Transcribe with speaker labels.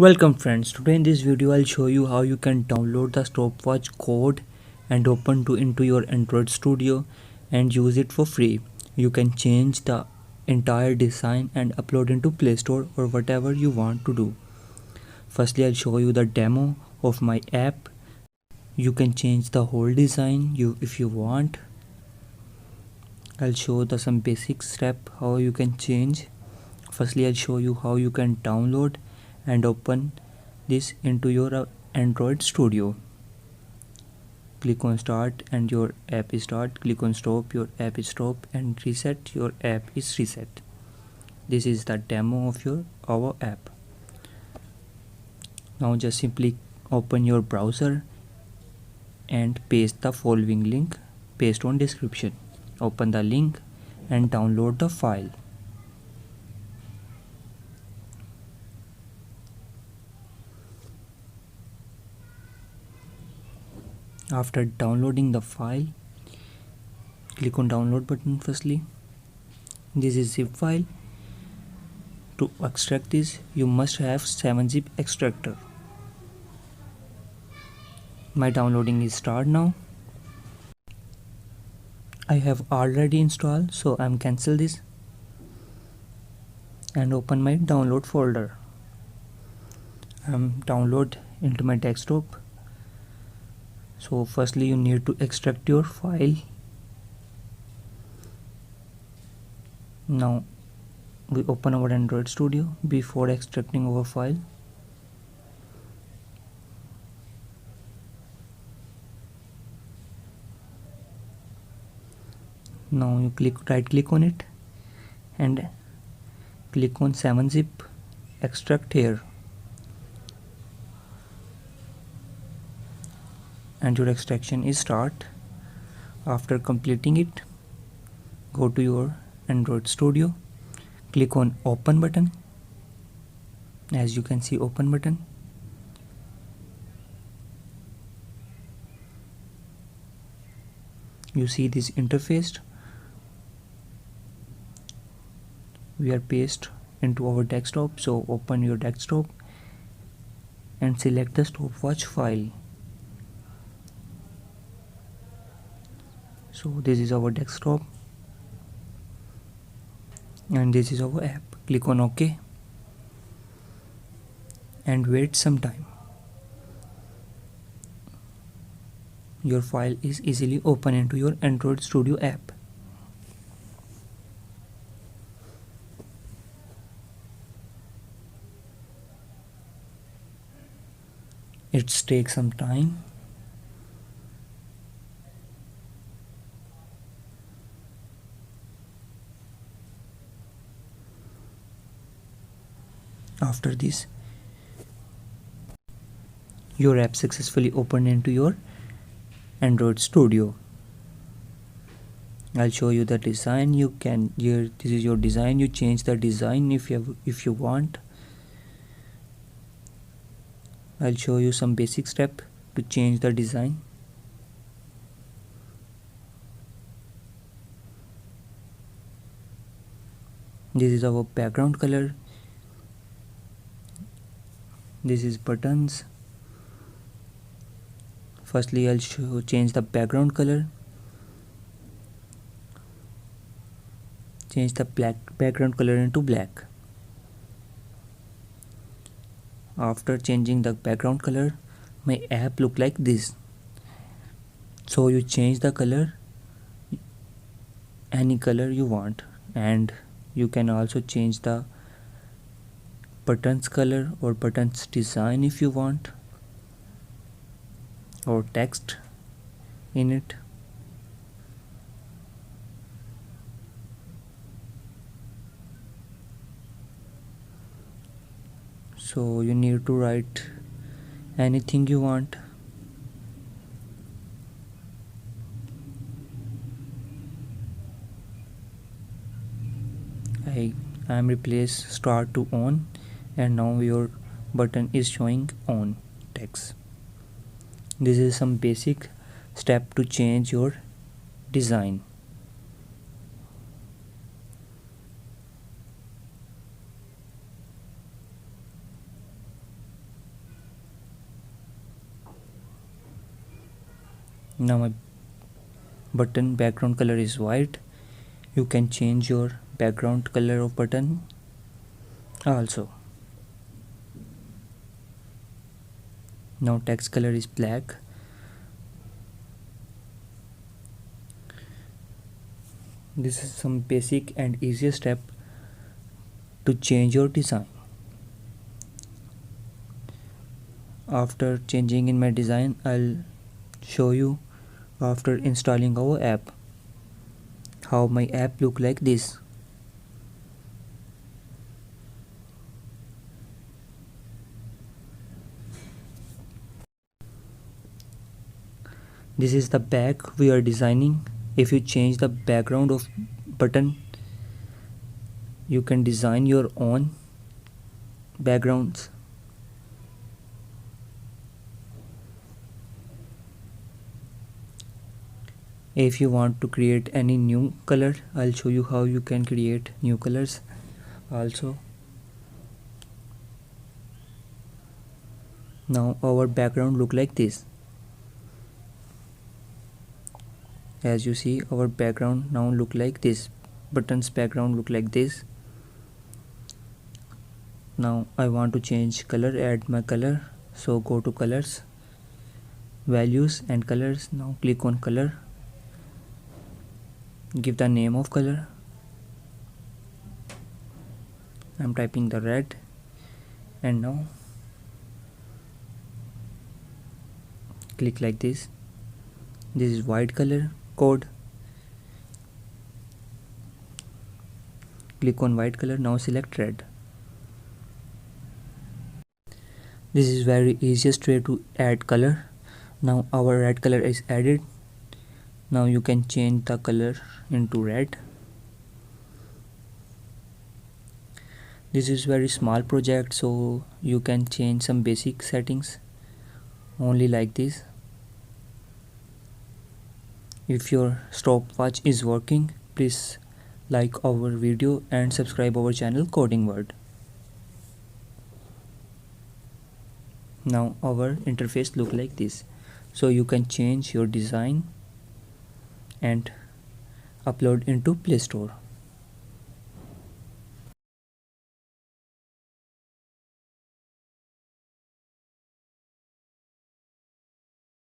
Speaker 1: Welcome friends, today in this video I'll show you how you can download the stopwatch code and open into your Android Studio and use it for free. You can change the entire design and upload into Play Store or whatever you want to do. Firstly, I'll show you the demo of my app. You can change the whole design if you want. I'll show some basic step how you can change. Firstly, I'll show you how you can download and open this into your Android Studio. Click on start and your app is start. Click on stop, your app is stop, and reset, your app is reset. This is the demo of our app. Now just simply open your browser and paste the following link, paste on description. Open the link and download the file. After downloading the file, click on download button firstly. This is zip file. To extract this, you must have 7-zip extractor. My downloading is start now. I have already installed, so I'm cancel this and open my download folder. Download into my desktop. So firstly you need to extract your file. Now we open our Android Studio before extracting our file. Now you right click on it and click on 7-zip extract here, and your extraction is start. After completing it, go to your Android Studio, click on open button. As you can see, open button. You see this interface. We are pasted into our desktop, so open your desktop and select the stopwatch file. So this is our desktop and this is our app. Click on OK and wait some time. Your file is easily open into your Android Studio app. It takes some time. After this, your app successfully opened into your Android Studio. I'll show you the design. This is your design. You change the design if you want. I'll show you some basic step to change the design. This is our background color. This is buttons. Firstly, I'll change the background color. Change the background color into black. After changing the background color, my app look like this. So you change the color, any color you want, and you can also change the buttons color or buttons design if you want, or text in it. So you need to write anything you want. I am replace start to on, and now your button is showing on text. This is some basic step to change your design. Now my button background color is white. You can change your background color of button also. Now text color is black. This is some basic and easiest step to change your design. After changing in my design, I'll show you after installing our app how my app look like this. This is the back we are designing. If you change the background of button, you can design your own backgrounds. If you want to create any new color, I'll show you how you can create new colors also. Now our background look like this. As you see, our background now look like this. Buttons background look like this. Now I want to change color, add my color, so go to colors, values and colors. Now click on color, give the name of color. I'm typing the red, and now click like this. This is white color code. Click on white color. Now select red. This is very easiest way to add color. Now our red color is added. Now you can change the color into red. This is very small project, so you can change some basic settings only like this. If your stopwatch is working, please like our video and subscribe our channel Coding World. Now our interface look like this, so you can change your design and upload into Play Store.